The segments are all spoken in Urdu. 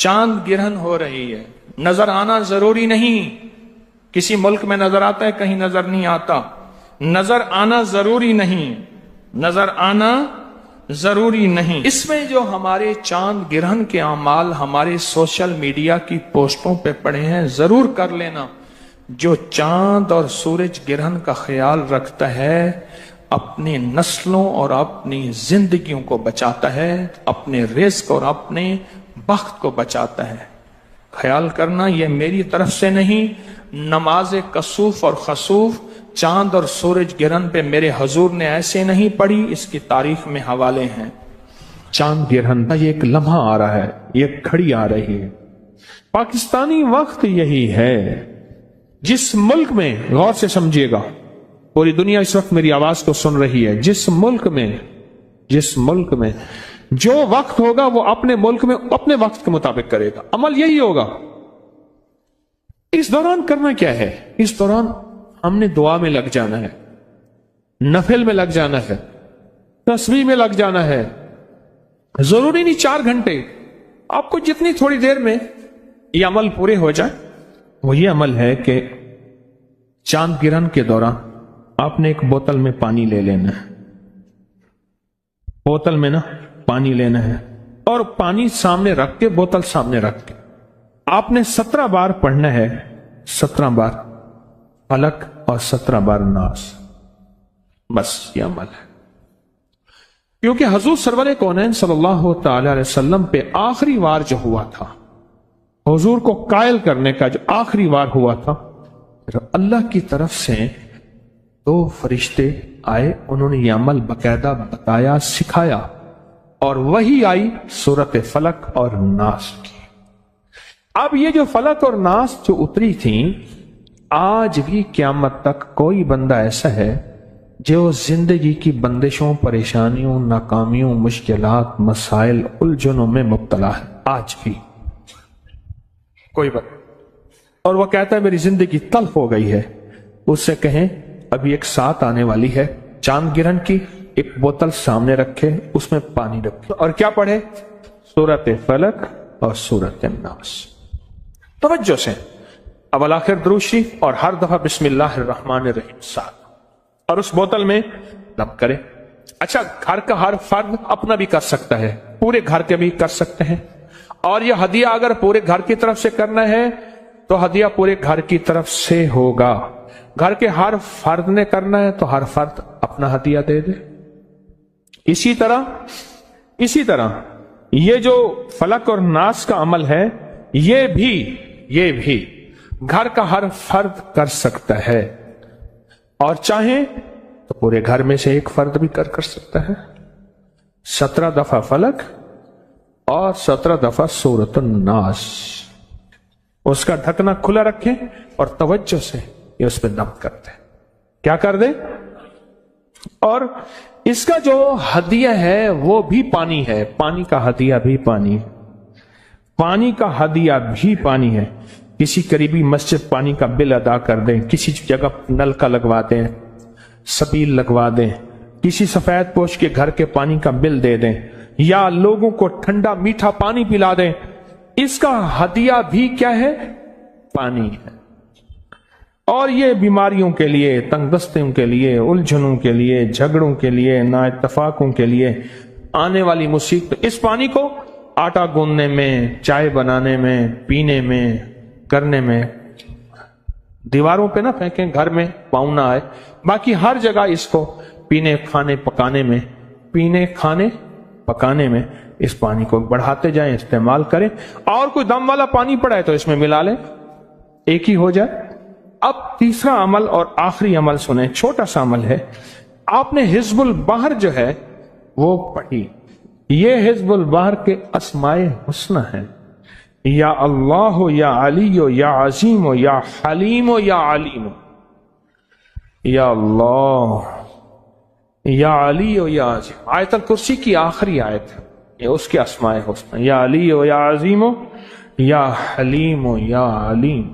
چاند گرہن ہو رہی ہے، نظر آنا ضروری نہیں، کسی ملک میں نظر آتا ہے کہیں نظر نہیں آتا، نظر آنا ضروری نہیں، نظر آنا ضروری نہیں۔ اس میں جو ہمارے چاند گرہن کے اعمال ہمارے سوشل میڈیا کی پوسٹوں پہ پڑے ہیں، ضرور کر لینا۔ جو چاند اور سورج گرہن کا خیال رکھتا ہے اپنی نسلوں اور اپنی زندگیوں کو بچاتا ہے، اپنے رزق اور اپنے بخت کو بچاتا ہے۔ خیال کرنا یہ میری طرف سے نہیں، نماز کسوف اور خسوف چاند اور سورج گرہن پہ میرے حضور نے ایسے نہیں پڑھی، اس کی تاریخ میں حوالے ہیں۔ چاند گرہن کا یہ ایک لمحہ آ رہا ہے، یہ گھڑی آ رہی ہے۔ پاکستانی وقت یہی ہے۔ جس ملک میں، غور سے سمجھیے گا، پوری دنیا اس وقت میری آواز کو سن رہی ہے، جس ملک میں جو وقت ہوگا وہ اپنے ملک میں اپنے وقت کے مطابق کرے گا، عمل یہی ہوگا۔ اس دوران کرنا کیا ہے؟ اس دوران ہم نے دعا میں لگ جانا ہے، نفل میں لگ جانا ہے، تسبیح میں لگ جانا ہے۔ ضروری نہیں 4 گھنٹے، آپ کو جتنی تھوڑی دیر میں یہ عمل پورے ہو جائے۔ وہ یہ عمل ہے کہ چاند گرہن کے دوران آپ نے ایک بوتل میں پانی لے لینا ہے، بوتل میں پانی لینا ہے، اور پانی سامنے رکھ کے، بوتل سامنے رکھ کے آپ نے 17 بار پڑھنا ہے، 17 بار فلک اور 17 بار ناس۔ بس یہ عمل ہے، کیونکہ حضور سرور کونین صلی اللہ تعالی علیہ وسلم پہ آخری وار جو ہوا تھا، حضور کو قائل کرنے کا جو آخری وار ہوا تھا، اللہ کی طرف سے 2 فرشتے آئے، انہوں نے یہ عمل باقاعدہ بتایا، سکھایا، اور وہی آئی سورت فلک اور ناس کی۔ اب یہ جو فلک اور ناس جو اتری تھیں، آج بھی قیامت تک کوئی بندہ ایسا ہے جو زندگی کی بندشوں، پریشانیوں، ناکامیوں، مشکلات، مسائل، الجھنوں میں مبتلا ہے، آج بھی کوئی بندہ، اور وہ کہتا ہے میری زندگی تلخ ہو گئی ہے۔ اس سے کہیں ابھی ایک ساتھ آنے والی ہے چاند گرہن کی، ایک بوتل سامنے رکھے، اس میں پانی رکھے، اور کیا پڑھے؟ سورت فلک اور سورت ناس۔ توجہ سے اول آخر درود شریف اور ہر دفعہ بسم اللہ الرحمن الرحیم ساتھ، اور اس بوتل میں دم کرے۔ اچھا، گھر کا ہر فرد اپنا بھی کر سکتا ہے، پورے گھر کے بھی کر سکتے ہیں، اور یہ ہدیہ اگر پورے گھر کی طرف سے کرنا ہے تو ہدیہ پورے گھر کی طرف سے ہوگا۔ گھر کے ہر فرد نے کرنا ہے تو ہر فرد اپنا ہدیہ دے دے۔ اسی طرح یہ جو فلک اور ناس کا عمل ہے، یہ بھی گھر کا ہر فرد کر سکتا ہے، اور چاہیں تو پورے گھر میں سے ایک فرد بھی کر سکتا ہے۔ 17 دفعہ فلک اور 17 دفعہ سورت الناس۔ اس کا ڈھکنا کھلا رکھیں اور توجہ سے یہ اس پہ دم کرتے ہیں، کیا کر دیں؟ اور اس کا جو ہدیہ ہے وہ بھی پانی ہے، پانی کا ہدیہ بھی پانی ہے، پانی کا ہدیہ بھی پانی ہے۔ کسی قریبی مسجد پانی کا بل ادا کر دیں، کسی جگہ نل کا لگوا دیں، سبیل لگوا دیں، کسی سفید پوش کے گھر کے پانی کا بل دے دیں، یا لوگوں کو ٹھنڈا میٹھا پانی پلا دیں، اس کا ہدیہ بھی کیا ہے؟ پانی ہے۔ اور یہ بیماریوں کے لیے، تنگ دستیوں کے لیے، الجھنوں کے لیے، جھگڑوں کے لیے، نا اتفاقوں کے لیے، آنے والی مصیبت، اس پانی کو آٹا گوندنے میں، چائے بنانے میں، پینے میں، کرنے میں، دیواروں پہ نہ پھینکیں، گھر میں پاؤں نہ آئے، باقی ہر جگہ اس کو پینے کھانے پکانے میں اس پانی کو بڑھاتے جائیں، استعمال کریں، اور کوئی دم والا پانی پڑا ہے تو اس میں ملا لیں، ایک ہی ہو جائے۔ اب تیسرا عمل اور آخری عمل سنیں، چھوٹا سا عمل ہے۔ آپ نے حزب البحر جو ہے وہ پڑھی، یہ حزب البحر کے اسماء حسنى ہیں، یا اللہ یا علی یا عظیم یا حلیم یا علیم، یا اللہ یا علی یا عظیم۔ آیت الکرسی کی آخری آیت ہے، یہ اس کے اسماء حسنى، یا علی یا عظیم یا حلیم یا علیم۔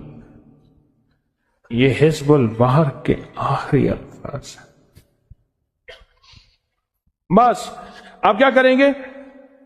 یہ حزب البحر کے آخری الفاظ ہیں۔ بس اب کیا کریں گے؟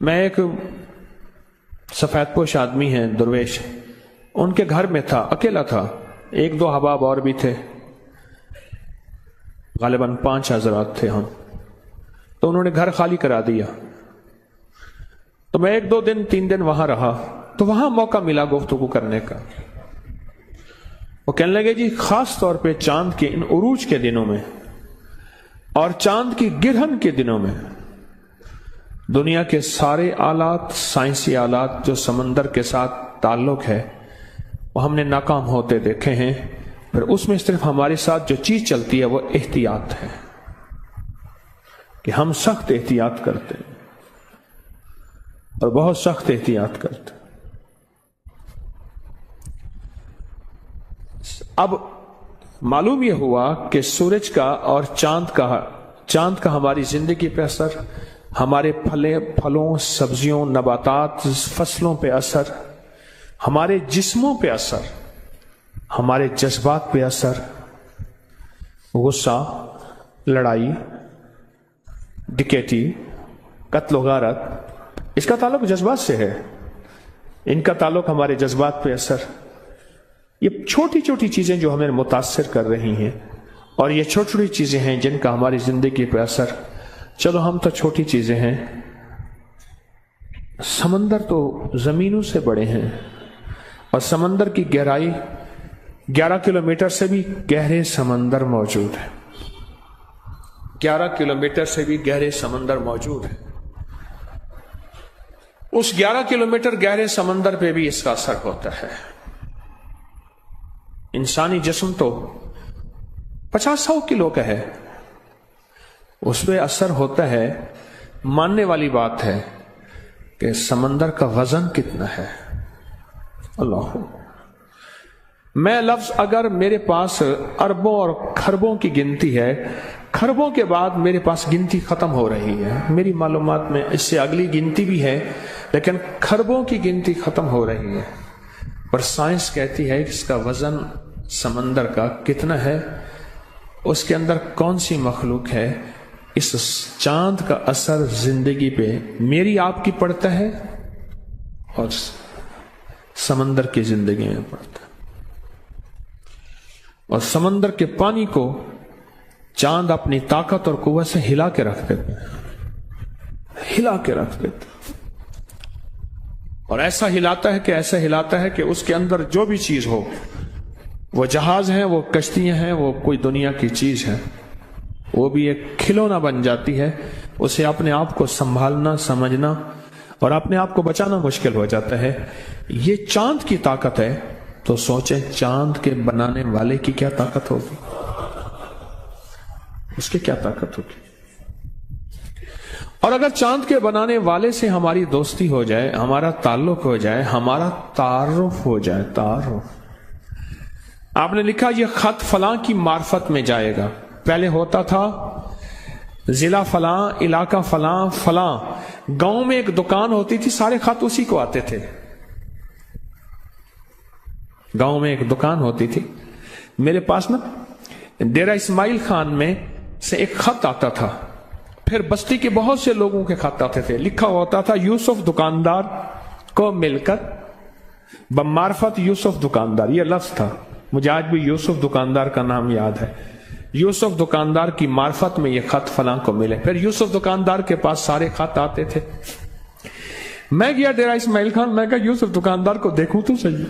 میں ایک سفید پوش آدمی ہیں درویش، ان کے گھر میں تھا، اکیلا تھا، ایک دو احباب اور بھی تھے، غالباً 5 حضرات تھے ہم. تو انہوں نے گھر خالی کرا دیا. تو میں 1-2 دن 3 دن وہاں رہا، تو وہاں موقع ملا گفتگو کرنے کا. وہ کہنے لگے جی خاص طور پہ چاند کے ان عروج کے دنوں میں اور چاند کی گرہن کے دنوں میں دنیا کے سارے آلات، سائنسی آلات جو سمندر کے ساتھ تعلق ہے، وہ ہم نے ناکام ہوتے دیکھے ہیں. پھر اس میں صرف ہمارے ساتھ جو چیز چلتی ہے وہ احتیاط ہے، کہ ہم سخت احتیاط کرتے ہیں اور بہت سخت احتیاط کرتے ہیں. اب معلوم یہ ہوا کہ سورج کا اور چاند کا ہماری زندگی پہ اثر، ہمارے پھلوں، سبزیوں، نباتات، فصلوں پہ اثر، ہمارے جسموں پہ اثر، ہمارے جذبات پہ اثر، غصہ، لڑائی، ڈکیتی، قتل و غارت، اس کا تعلق جذبات سے ہے. ان کا تعلق ہمارے جذبات پہ اثر. یہ چھوٹی چھوٹی چیزیں جو ہمیں متاثر کر رہی ہیں، اور یہ چھوٹی چھوٹی چیزیں ہیں جن کا ہماری زندگی پہ اثر. چلو ہم تو چھوٹی چیزیں ہیں، سمندر تو زمینوں سے بڑے ہیں، اور سمندر کی گہرائی 11 کلومیٹر سے بھی گہرے سمندر موجود ہے. 11 کلومیٹر سے بھی گہرے سمندر موجود ہے. اس 11 کلومیٹر گہرے سمندر پہ بھی اس کا اثر ہوتا ہے. انسانی جسم تو 50-100 کلو کا ہے، اس پہ اثر ہوتا ہے. ماننے والی بات ہے کہ سمندر کا وزن کتنا ہے. اللہ، میں لفظ اگر میرے پاس اربوں اور کھربوں کی گنتی ہے، کھربوں کے بعد میرے پاس گنتی ختم ہو رہی ہے. میری معلومات میں اس سے اگلی گنتی بھی ہے، لیکن کھربوں کی گنتی ختم ہو رہی ہے. پر سائنس کہتی ہے کہ اس کا وزن سمندر کا کتنا ہے، اس کے اندر کون سی مخلوق ہے. اس چاند کا اثر زندگی پہ میری آپ کی پڑتا ہے اور سمندر کی زندگی میں پڑتا ہے. اور سمندر کے پانی کو چاند اپنی طاقت اور قوت سے ہلا کے رکھ دیتا ہے، ہلا کے رکھ دیتا ہے. اور ایسا ہلاتا ہے کہ اس کے اندر جو بھی چیز ہو، وہ جہاز ہیں، وہ کشتیاں ہیں، وہ کوئی دنیا کی چیز ہے، وہ بھی ایک کھلونا بن جاتی ہے. اسے اپنے آپ کو سنبھالنا، سمجھنا اور اپنے آپ کو بچانا مشکل ہو جاتا ہے. یہ چاند کی طاقت ہے، تو سوچیں چاند کے بنانے والے کی کیا طاقت ہوگی، اس کی کیا طاقت ہوگی. اور اگر چاند کے بنانے والے سے ہماری دوستی ہو جائے، ہمارا تعلق ہو جائے، ہمارا تعارف ہو جائے. تعارف، آپ نے لکھا یہ خط فلاں کی معرفت میں جائے گا. پہلے ہوتا تھا ضلع فلاں، علاقہ فلاں، فلاں گاؤں میں ایک دکان ہوتی تھی، سارے خط اسی کو آتے تھے. گاؤں میں ایک دکان ہوتی تھی. میرے پاس نا ڈیرہ اسماعیل خان میں سے ایک خط آتا تھا، پھر بستی کے بہت سے لوگوں کے خط آتے تھے. لکھا ہوتا تھا یوسف دکاندار کو مل کر بمعرفت یوسف دکاندار. یہ لفظ تھا، مجھے آج بھی یوسف دکاندار کا نام یاد ہے. یوسف دکاندار کی معرفت میں یہ خط فلاں کو ملے. پھر یوسف دکاندار کے پاس سارے خط آتے تھے. میں گیا ڈیرہ اسماعیل خان، میں کہا یوسف دکاندار کو دیکھوں تو صحیح،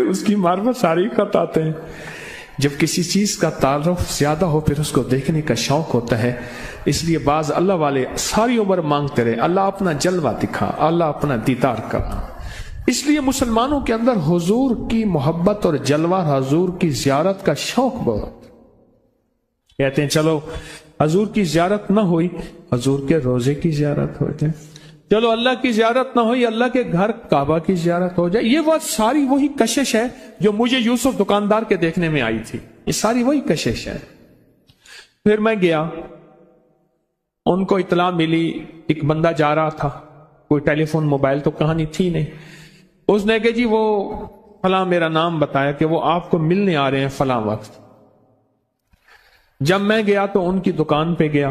اس کی معرفت سارے خط آتے ہیں. جب کسی چیز کا تعارف زیادہ ہو پھر اس کو دیکھنے کا شوق ہوتا ہے. اس لیے بعض اللہ والے ساری عمر مانگتے رہے اللہ اپنا جلوہ دکھا، اللہ اپنا دیدار کرا. اس لیے مسلمانوں کے اندر حضور کی محبت اور جلوہ حضور کی زیارت کا شوق بہت. کہتے ہیں چلو حضور کی زیارت نہ ہوئی، حضور کے روزے کی زیارت ہو جائے. چلو اللہ کی زیارت نہ ہوئی، اللہ کے گھر کعبہ کی زیارت ہو جائے. یہ بات ساری وہی کشش ہے جو مجھے یوسف دکاندار کے دیکھنے میں آئی تھی. یہ ساری وہی کشش ہے. پھر میں گیا، ان کو اطلاع ملی ایک بندہ جا رہا تھا، کوئی ٹیلی فون موبائل تو کہانی تھی نہیں. اس نے کہا جی وہ فلاں، میرا نام بتایا کہ وہ آپ کو ملنے آ رہے ہیں فلاں وقت. جب میں گیا تو ان کی دکان پہ گیا،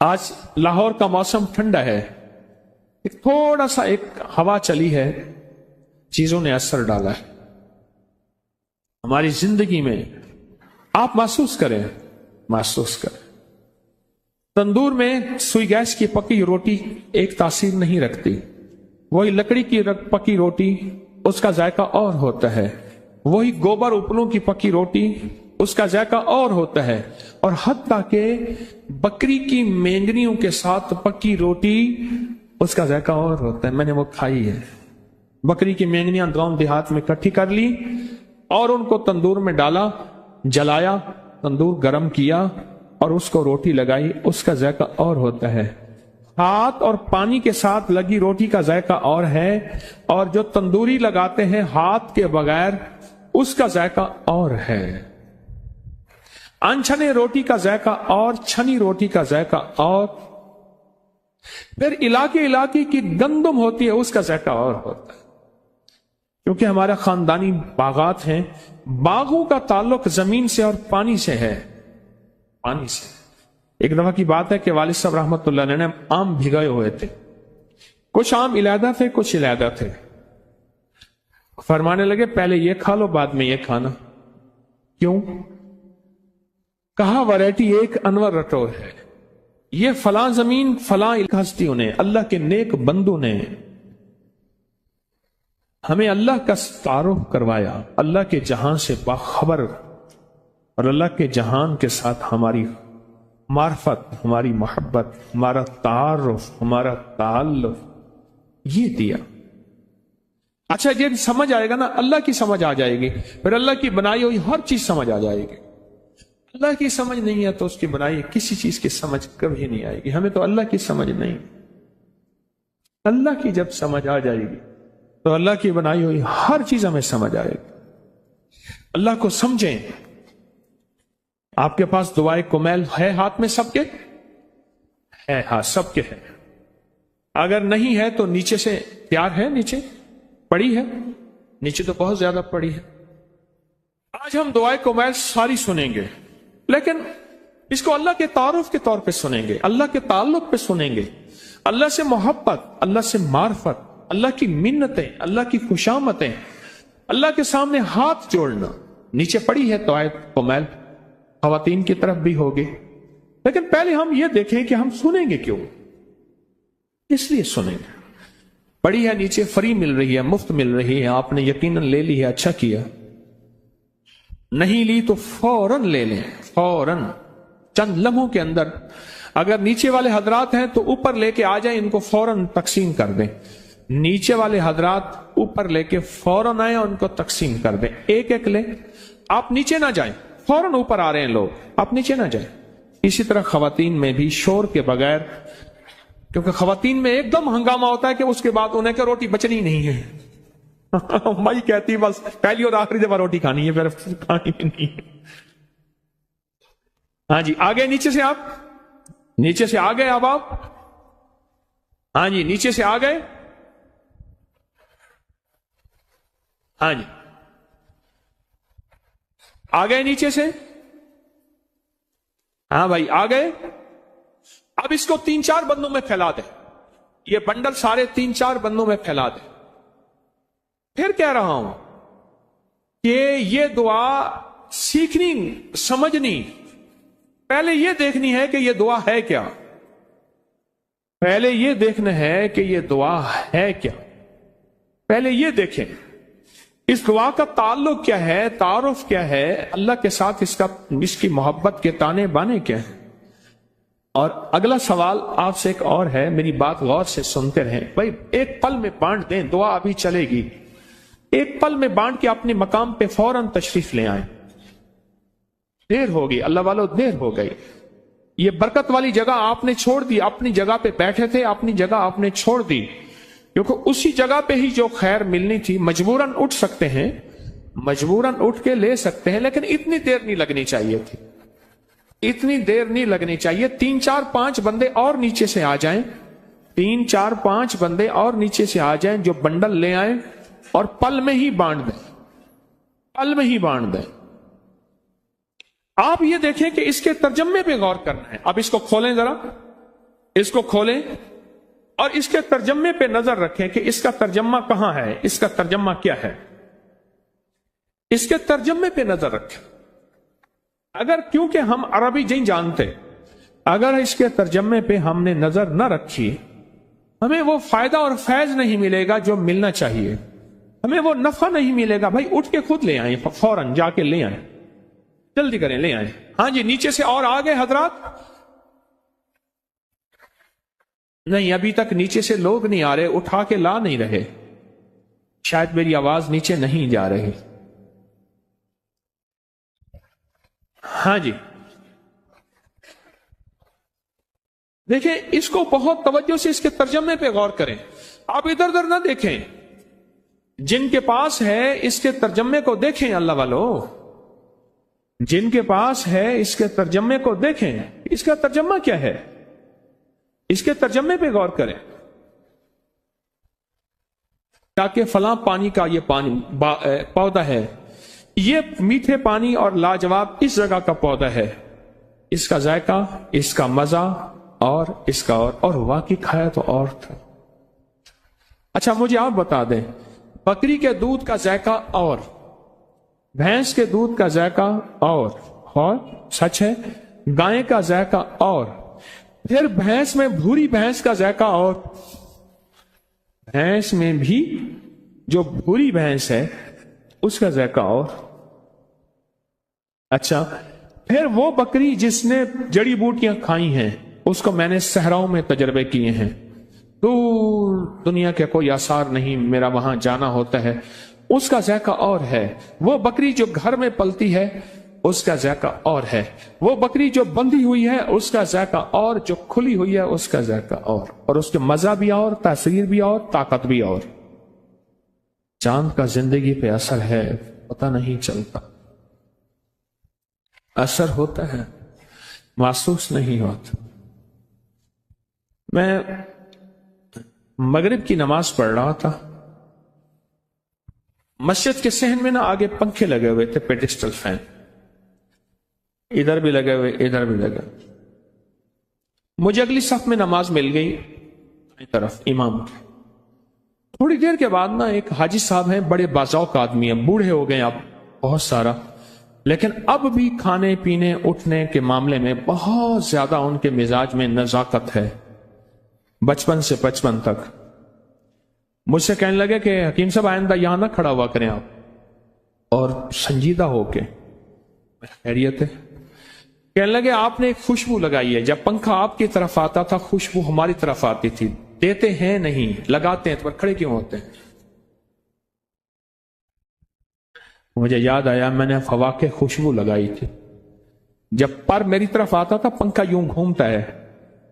آج لاہور کا موسم ٹھنڈا ہے، ایک تھوڑا سا ایک ہوا چلی ہے، چیزوں نے اثر ڈالا ہے ہماری زندگی میں۔ آپ محسوس کریں، محسوس کریں، تندور میں سوئی گیس کی پکی روٹی ایک تاثیر نہیں رکھتی، وہی لکڑی کی پکی روٹی اس کا ذائقہ اور ہوتا ہے، وہی گوبر اوپلوں کی پکی روٹی اس کا ذائقہ اور ہوتا ہے، اور حتیٰ کہ بکری کی مینگنیوں کے ساتھ پکی روٹی اس کا ذائقہ اور ہوتا ہے۔ میں نے وہ کھائی ہے، بکری کی مینگنیاں گاؤں دیہات میں اکٹھی کر لی اور ان کو تندور میں ڈالا، جلایا، تندور گرم کیا اور اس کو روٹی لگائی، اس کا ذائقہ اور ہوتا ہے۔ ہاتھ اور پانی کے ساتھ لگی روٹی کا ذائقہ اور ہے، اور جو تندوری لگاتے ہیں ہاتھ کے بغیر اس کا ذائقہ اور ہے۔ انچھنے روٹی کا ذائقہ اور، چھنی روٹی کا ذائقہ اور، پھر علاقے کی گندم ہوتی ہے اس کا ذائقہ اور ہوتا ہے۔ کیونکہ ہمارا خاندانی باغات ہیں، باغوں کا تعلق زمین سے اور پانی سے ہے، پانی سے۔ ایک دفعہ کی بات ہے کہ والد صاحب رحمت اللہ علیہ نے آم بھگائے ہوئے تھے، کچھ آم علیحدہ تھے کچھ علیحدہ تھے، فرمانے لگے پہلے یہ کھا لو بعد میں یہ کھانا۔ کیوں؟ کہا ویرائٹی ایک انور رٹور ہے، یہ فلاں زمین فلاں ہستیوں نے، اللہ کے نیک بندوں نے ہمیں اللہ کا تعارف کروایا، اللہ کے جہان سے باخبر، اور اللہ کے جہان کے ساتھ ہماری معرفت، ہماری محبت، ہمارا تعارف، ہمارا تعلق یہ دیا۔ اچھا یہ سمجھ آئے گا نا، اللہ کی سمجھ آ جائے گی، پھر اللہ کی بنائی ہوئی ہر چیز سمجھ آ جائے گی۔ اللہ کی سمجھ نہیں ہے تو اس کی بنائی کسی چیز کی سمجھ کبھی نہیں آئے گی۔ ہمیں تو اللہ کی سمجھ نہیں، اللہ کی جب سمجھ آ جائے گی تو اللہ کی بنائی ہوئی ہر چیز ہمیں سمجھ آئے گی۔ اللہ کو سمجھیں۔ آپ کے پاس دعائے کمیل ہے ہاتھ میں سب کے؟ ہے، ہاتھ سب کے ہے۔ اگر نہیں ہے تو نیچے سے تیار ہے، نیچے پڑی ہے، نیچے تو بہت زیادہ پڑی ہے۔ آج ہم دعائے کمیل ساری سنیں گے، لیکن اس کو اللہ کے تعارف کے طور پہ سنیں گے، اللہ کے تعلق پہ سنیں گے، اللہ سے محبت، اللہ سے معرفت، اللہ کی منتیں، اللہ کی خوشامتیں، اللہ کے سامنے ہاتھ جوڑنا۔ نیچے پڑی ہے دعائے کمیل، خواتین کی طرف بھی ہوگی، لیکن پہلے ہم یہ دیکھیں کہ ہم سنیں گے کیوں، اس لیے سنیں گے۔ پڑی ہے نیچے، فری مل رہی ہے، مفت مل رہی ہے، آپ نے یقیناً لے لی ہے، اچھا کیا۔ نہیں لی تو فوراً لے لیں، فوراً چند لمحوں کے اندر۔ اگر نیچے والے حضرات ہیں تو اوپر لے کے آ جائیں، ان کو فوراً تقسیم کر دیں۔ نیچے والے حضرات اوپر لے کے فوراً آئیں اور ان کو تقسیم کر دیں، ایک ایک لیں۔ آپ نیچے نہ جائیں، فوراً اوپر آ رہے ہیں لوگ، آپ نیچے نہ جائیں۔ اسی طرح خواتین میں بھی شور کے بغیر، کیونکہ خواتین میں ایک دم ہنگامہ ہوتا ہے کہ اس کے بعد انہیں کہ روٹی بچنی نہیں ہے۔ مائی کہتی بس پہلی اور آخری دفعہ روٹی کھانی ہے، پھر کھانی نہیں۔ ہاں جی آگے، نیچے سے آپ، نیچے سے آ گئے اب آپ، ہاں جی نیچے سے آ گئے، ہاں جی آ گئے نیچے سے، ہاں بھائی آ گئے۔ اب اس کو 3-4 بندوں میں پھیلا دیں، یہ بنڈل سارے 3-4 بندوں میں پھیلا دیں۔ پھر کہہ رہا ہوں کہ یہ دعا سیکھنی، سمجھنی، پہلے یہ دیکھنی ہے کہ یہ دعا ہے کیا، پہلے یہ دیکھنا ہے کہ یہ دعا ہے کیا، پہلے یہ دیکھیں اس دعا کا تعلق کیا ہے، تعارف کیا ہے اللہ کے ساتھ، اس کی محبت کے تانے بانے کیا ہیں۔ اور اگلا سوال آپ سے ایک اور ہے، میری بات غور سے سنتے رہیں بھائی، ایک پل میں بانٹ دیں، دعا ابھی چلے گی، ایک پل میں بانٹ کے اپنے مقام پہ فوراً تشریف لے آئیں۔ دیر ہوگی اللہ والو، دیر ہو گئی۔ یہ برکت والی جگہ آپ نے چھوڑ دی، اپنی جگہ پہ بیٹھے تھے، اپنی جگہ آپ نے چھوڑ دی، کیونکہ اسی جگہ پہ ہی جو خیر ملنی تھی۔ مجبوراً اٹھ سکتے ہیں، مجبوراً اٹھ کے لے سکتے ہیں، لیکن اتنی دیر نہیں لگنی چاہیے تھی، اتنی دیر نہیں لگنی چاہیے۔ 3-4-5 بندے اور نیچے سے آ جائیں، 3-4-5 بندے اور نیچے سے آ جائیں جو بنڈل لے آئیں اور پل میں ہی بانٹ دیں، پل میں ہی بانٹ دیں۔ آپ یہ دیکھیں کہ اس کے ترجمے پہ غور کرنا ہے۔ اب اس کو کھولیں ذرا، اس کو کھولیں اور اس کے ترجمے پہ نظر رکھیں کہ اس کا ترجمہ کہاں ہے، اس کا ترجمہ کیا ہے، اس کے ترجمے پہ نظر رکھیں۔ اگر کیونکہ ہم عربی نہیں جانتے، اگر اس کے ترجمے پہ ہم نے نظر نہ رکھی، ہمیں وہ فائدہ اور فیض نہیں ملے گا جو ملنا چاہیے، ہمیں وہ نفع نہیں ملے گا۔ بھائی اٹھ کے خود لے آئیں، فوراً جا کے لے آئیں، جلدی کریں، لے آئیں۔ ہاں جی، نیچے سے اور آگے حضرات؟ نہیں، ابھی تک نیچے سے لوگ نہیں آ رہے، اٹھا کے لا نہیں رہے، شاید میری آواز نیچے نہیں جا رہی۔ ہاں جی، دیکھیں اس کو بہت توجہ سے اس کے ترجمے پہ غور کریں، آپ ادھر ادھر نہ دیکھیں، جن کے پاس ہے اس کے ترجمے کو دیکھیں، اللہ والو، جن کے پاس ہے اس کے ترجمے کو دیکھیں، اس کا ترجمہ کیا ہے، اس کے ترجمے پہ غور کریں، تاکہ فلاں پانی کا یہ پانی پودا ہے، یہ میٹھے پانی اور لاجواب اس جگہ کا پودا ہے، اس کا ذائقہ، اس کا مزہ اور اس کا اور واقعی کھایا تو اور تھا۔ اچھا مجھے آپ بتا دیں، بکری کے دودھ کا ذائقہ اور بھینس کے دودھ کا ذائقہ اور سچ ہے، گائے کا ذائقہ اور پھر بھینس میں بھوری بھینس کا ذائقہ اور بھینس میں بھی جو بھوری بھینس ہے اس کا ذائقہ اور۔ اچھا پھر وہ بکری جس نے جڑی بوٹیاں کھائی ہیں، اس کو میں نے صحراؤں میں تجربے کیے ہیں، دور دنیا کے کوئی آثار نہیں، میرا وہاں جانا ہوتا ہے، اس کا ذائقہ اور ہے۔ وہ بکری جو گھر میں پلتی ہے اس کا ذائقہ اور ہے، وہ بکری جو بندھی ہوئی ہے اس کا ذائقہ اور، جو کھلی ہوئی ہے اس کا ذائقہ اور اس کے مزہ بھی اور، تاثیر بھی اور، طاقت بھی اور۔ چاند کا زندگی پہ اثر ہے، پتہ نہیں چلتا، اثر ہوتا ہے، محسوس نہیں ہوتا۔ میں مغرب کی نماز پڑھ رہا تھا، مسجد کے صحن میں نا آگے پنکھے لگے ہوئے تھے، پیڈسٹل فین، ادھر بھی لگے ہوئے ادھر بھی لگے ہوئے۔ مجھے اگلی صف میں نماز مل گئی طرف امام کی۔ تھوڑی دیر کے بعد نا ایک حاجی صاحب ہیں، بڑے باذوق آدمی ہیں، بوڑھے ہو گئے اب بہت سارا، لیکن اب بھی کھانے پینے اٹھنے کے معاملے میں بہت زیادہ ان کے مزاج میں نزاکت ہے، بچپن سے بچپن تک۔ مجھ سے کہنے لگے کہ حکیم صاحب آئندہ یہاں نہ کھڑا ہوا کریں آپ، اور سنجیدہ ہو کے۔ خیریت ہے؟ کہنے لگے آپ نے ایک خوشبو لگائی ہے، جب پنکھا آپ کی طرف آتا تھا خوشبو ہماری طرف آتی تھی، دیتے ہیں نہیں، لگاتے ہیں، تو کھڑے کیوں ہوتے ہیں؟ مجھے یاد آیا میں نے فوا کے خوشبو لگائی تھی، جب پر میری طرف آتا تھا پنکھا یوں گھومتا ہے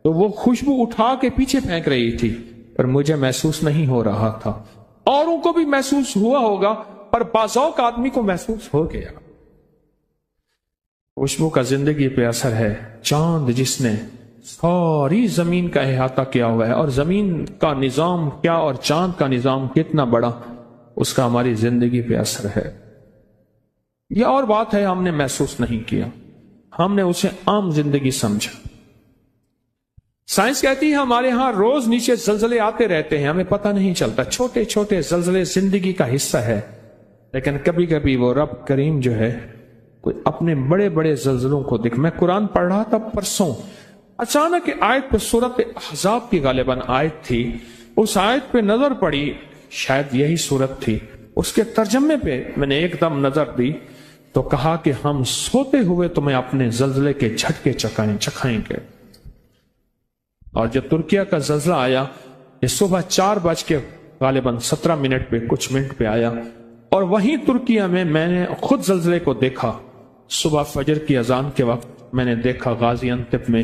تو وہ خوشبو اٹھا کے پیچھے پھینک رہی تھی، پر مجھے محسوس نہیں ہو رہا تھا، اوروں کو بھی محسوس ہوا ہوگا پر باذوق آدمی کو محسوس ہو گیا۔ خوشبو کا زندگی پہ اثر ہے۔ چاند جس نے ساری زمین کا احاطہ کیا ہوا ہے، اور زمین کا نظام کیا اور چاند کا نظام کتنا بڑا، اس کا ہماری زندگی پہ اثر ہے۔ یہ اور بات ہے ہم نے محسوس نہیں کیا، ہم نے اسے عام زندگی سمجھا۔ سائنس کہتی ہے ہمارے ہاں روز نیچے زلزلے آتے رہتے ہیں، ہمیں پتہ نہیں چلتا، چھوٹے چھوٹے زلزلے زندگی کا حصہ ہے، لیکن کبھی کبھی وہ رب کریم جو ہے کوئی اپنے بڑے بڑے زلزلوں کو دیکھ۔ میں قرآن پڑھ رہا تھا پرسوں، اچانک آیت پہ، سورت احزاب کی غالباً آیت تھی، اس آیت پہ نظر پڑی، شاید یہی سورت تھی، اس کے ترجمے پہ میں نے ایک دم نظر دی تو کہا کہ ہم سوتے ہوئے تمہیں اپنے زلزلے کے جھٹکے چکھائیں گے۔ اور جب ترکیہ کا زلزلہ آیا، یہ صبح 4 غالباً 17 پہ کچھ منٹ پہ آیا، اور وہیں ترکیہ میں نے خود زلزلے کو دیکھا۔ صبح فجر کی اذان کے وقت میں نے دیکھا غازی انتب میں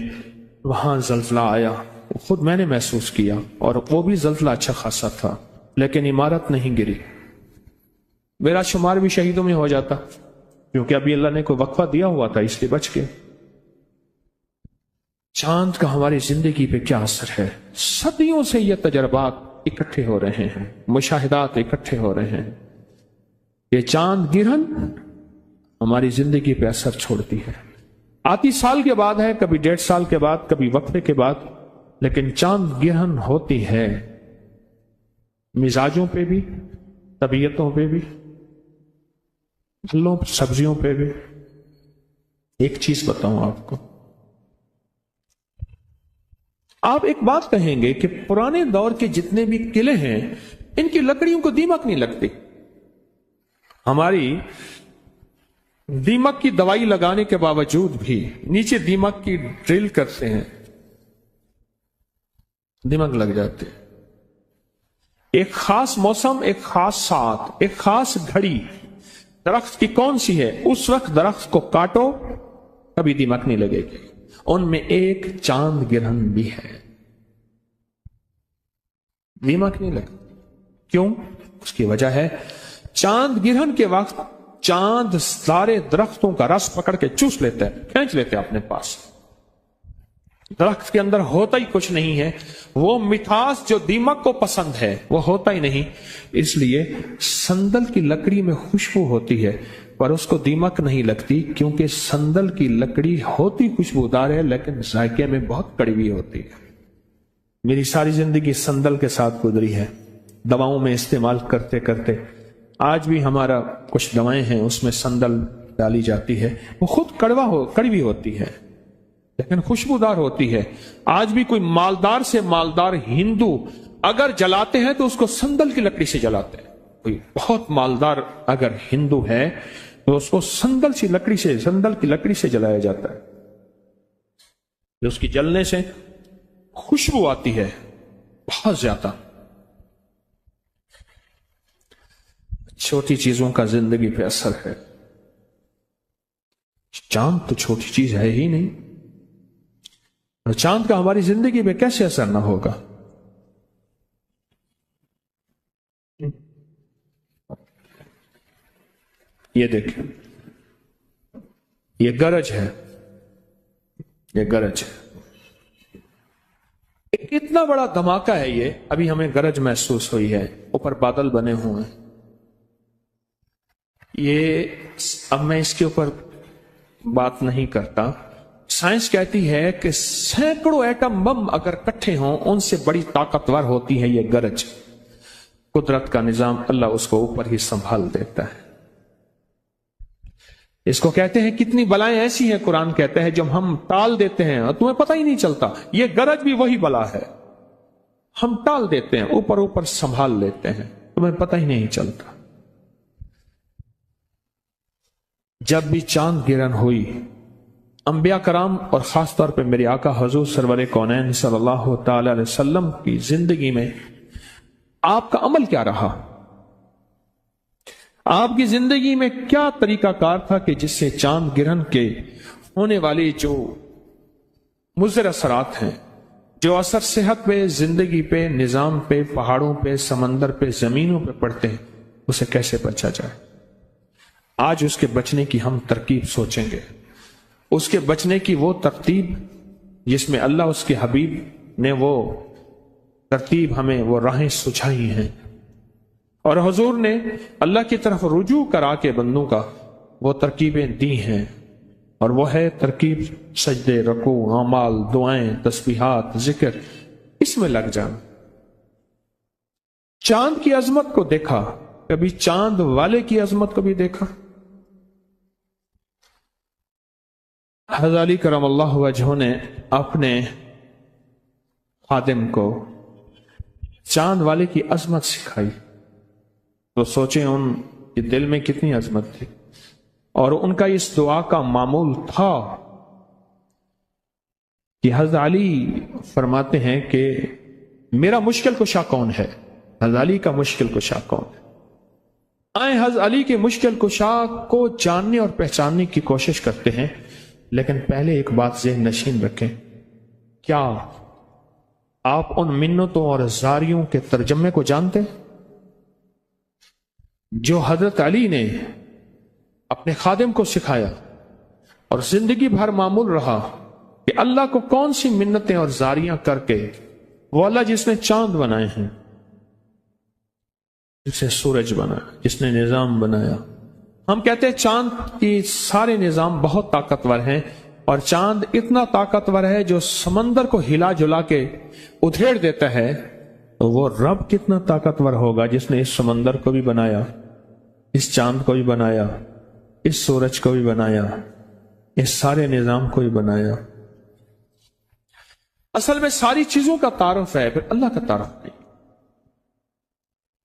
وہاں زلزلہ آیا، خود میں نے محسوس کیا، اور وہ بھی زلزلہ اچھا خاصا تھا، لیکن عمارت نہیں گری۔ میرا شمار بھی شہیدوں میں ہو جاتا، کیونکہ ابھی اللہ نے کوئی وقفہ دیا ہوا تھا، اس لیے بچ گئے۔ چاند کا ہماری زندگی پہ کیا اثر ہے؟ صدیوں سے یہ تجربات اکٹھے ہو رہے ہیں، مشاہدات اکٹھے ہو رہے ہیں۔ یہ چاند گرہن ہماری زندگی پہ اثر چھوڑتی ہے، آتی سال کے بعد ہے، کبھی 1.5 سال کے بعد، کبھی وقفے کے بعد، لیکن چاند گرہن ہوتی ہے مزاجوں پہ بھی، طبیعتوں پہ بھی، پھلوں سبزیوں پہ بھی۔ ایک چیز بتاؤں آپ کو، آپ ایک بات کہیں گے کہ پرانے دور کے جتنے بھی قلعے ہیں ان کی لکڑیوں کو دیمک نہیں لگتی۔ ہماری دیمک کی دوائی لگانے کے باوجود بھی نیچے دیمک کی ڈرل کرتے ہیں، دیمک لگ جاتے ہیں۔ ایک خاص موسم، ایک خاص ساتھ، ایک خاص گھڑی درخت کی کون سی ہے، اس وقت درخت کو کاٹو کبھی دیمک نہیں لگے گی۔ ان میں ایک چاند گرہن بھی ہے، دیمک نہیں لگتی۔ کیوں؟ اس کی وجہ ہے چاند گرہن کے وقت چاند سارے درختوں کا رس پکڑ کے چوس لیتے ہیں، کھینچ لیتے ہیں اپنے پاس۔ درخت کے اندر ہوتا ہی کچھ نہیں ہے، وہ مٹھاس جو دیمک کو پسند ہے وہ ہوتا ہی نہیں۔ اس لیے سندل کی لکڑی میں خوشبو ہوتی ہے پر اس کو دیمک نہیں لگتی، کیونکہ سندل کی لکڑی ہوتی خوشبودار ہے لیکن ذائقے میں بہت کڑوی ہوتی ہے۔ میری ساری زندگی سندل کے ساتھ گزری ہے، دواؤں میں استعمال کرتے کرتے۔ آج بھی ہمارا کچھ دوائیں ہیں اس میں سندل ڈالی جاتی ہے، وہ خود کڑوی ہوتی ہے لیکن خوشبودار ہوتی ہے۔ آج بھی کوئی مالدار سے مالدار ہندو اگر جلاتے ہیں تو اس کو سندل کی لکڑی سے جلاتے ہیں۔ کوئی بہت مالدار اگر ہندو ہے تو اس کو سندل کی لکڑی سے جلایا جاتا ہے۔ اس کی جلنے سے خوشبو آتی ہے بہت زیادہ۔ چھوٹی چیزوں کا زندگی پہ اثر ہے، چاند تو چھوٹی چیز ہے ہی نہیں، اور چاند کا ہماری زندگی پہ کیسے اثر نہ ہوگا؟ یہ دیکھیں، یہ گرج ہے، یہ گرج ہے، کتنا بڑا دھماکہ ہے یہ۔ ابھی ہمیں گرج محسوس ہوئی ہے، اوپر بادل بنے ہوئے ہیں۔ یہ اب میں اس کے اوپر بات نہیں کرتا۔ سائنس کہتی ہے کہ سینکڑوں ایٹم بم اگر کٹھے ہوں ان سے بڑی طاقتور ہوتی ہے یہ گرج۔ قدرت کا نظام، اللہ اس کو اوپر ہی سنبھال دیتا ہے۔ اس کو کہتے ہیں کتنی بلائیں ایسی ہیں، قرآن کہتا ہے جب ہم ٹال دیتے ہیں اور تمہیں پتہ ہی نہیں چلتا۔ یہ گرج بھی وہی بلا ہے، ہم ٹال دیتے ہیں، اوپر اوپر سنبھال لیتے ہیں، تمہیں پتہ ہی نہیں چلتا۔ جب بھی چاند گرہن ہوئی، انبیاء کرام اور خاص طور پہ میرے آقا حضور سرور کونین صلی اللہ تعالی علیہ وسلم کی زندگی میں آپ کا عمل کیا رہا؟ آپ کی زندگی میں کیا طریقہ کار تھا کہ جس سے چاند گرہن کے ہونے والی جو مضر اثرات ہیں، جو اثر صحت پہ، زندگی پہ، نظام پہ، پہاڑوں پہ، سمندر پہ، زمینوں پہ پڑتے ہیں، اسے کیسے بچا جائے؟ آج اس کے بچنے کی ہم ترکیب سوچیں گے، اس کے بچنے کی وہ ترتیب جس میں اللہ اس کے حبیب نے وہ ترتیب ہمیں وہ راہیں سجھائی ہیں، اور حضور نے اللہ کی طرف رجوع کرا کے بندوں کا وہ ترکیبیں دی ہیں، اور وہ ہے ترکیب سجدے، رکوع، اعمال، دعائیں، تسبیحات، ذکر، اس میں لگ جانا۔ چاند کی عظمت کو دیکھا، کبھی چاند والے کی عظمت کو بھی دیکھا؟ حضرت علی کرم اللہ وجہہ نے اپنے خادم کو چاند والے کی عظمت سکھائی، تو سوچیں ان کے دل میں کتنی عظمت تھی، اور ان کا اس دعا کا معمول تھا کہ حضرت علی فرماتے ہیں کہ میرا مشکل کشا کون ہے؟ حضرت علی کا مشکل کشا کون ہے؟ آئیں حضرت علی کے مشکل کشا کو جاننے اور پہچاننے کی کوشش کرتے ہیں، لیکن پہلے ایک بات ذہن نشین رکھیں، کیا آپ ان منتوں اور زاریوں کے ترجمے کو جانتے ہیں جو حضرت علی نے اپنے خادم کو سکھایا اور زندگی بھر معمول رہا کہ اللہ کو کون سی منتیں اور زاریاں کر کے وہ اللہ جس نے چاند بنائے ہیں، جس نے سورج بنایا، جس نے نظام بنایا۔ ہم کہتے ہیں چاند کی سارے نظام بہت طاقتور ہیں اور چاند اتنا طاقتور ہے جو سمندر کو ہلا جلا کے ادھیڑ دیتا ہے، تو وہ رب کتنا طاقتور ہوگا جس نے اس سمندر کو بھی بنایا، اس چاند کو بھی بنایا، اس سورج کو بھی بنایا، اس سارے نظام کو بھی بنایا۔ اصل میں ساری چیزوں کا تعارف ہے، پھر اللہ کا تعارف نہیں۔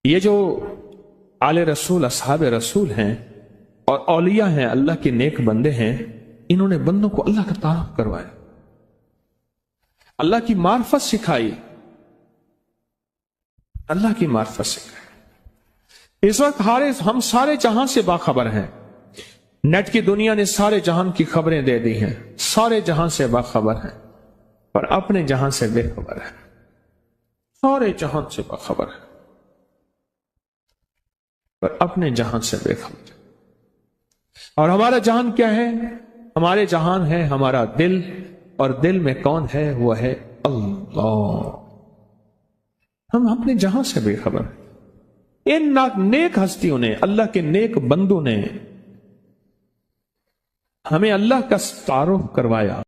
یہ جو آل رسول، اصحاب رسول ہیں اور اولیاء ہیں، اللہ کے نیک بندے ہیں، انہوں نے بندوں کو اللہ کا تعارف کروایا، اللہ کی معرفت سکھائی، اللہ کی معرفت سکھائی۔ اس وقت ہم سارے جہاں سے باخبر ہیں، نیٹ کی دنیا نے سارے جہان کی خبریں دے دی ہیں، سارے جہاں سے باخبر ہیں، پر اپنے جہاں سے بے خبر ہے۔ سارے جہان سے باخبر ہے پر اپنے جہان سے بے خبر ہے۔ اور ہمارا جہان کیا ہے؟ ہمارے جہان ہے ہمارا دل، اور دل میں کون ہے؟ وہ ہے اللہ۔ ہم اپنے جہاں سے بے خبر ہیں۔ ان نیک ہستیوں نے، اللہ کے نیک بندوں نے ہمیں اللہ کا تعارف کروایا،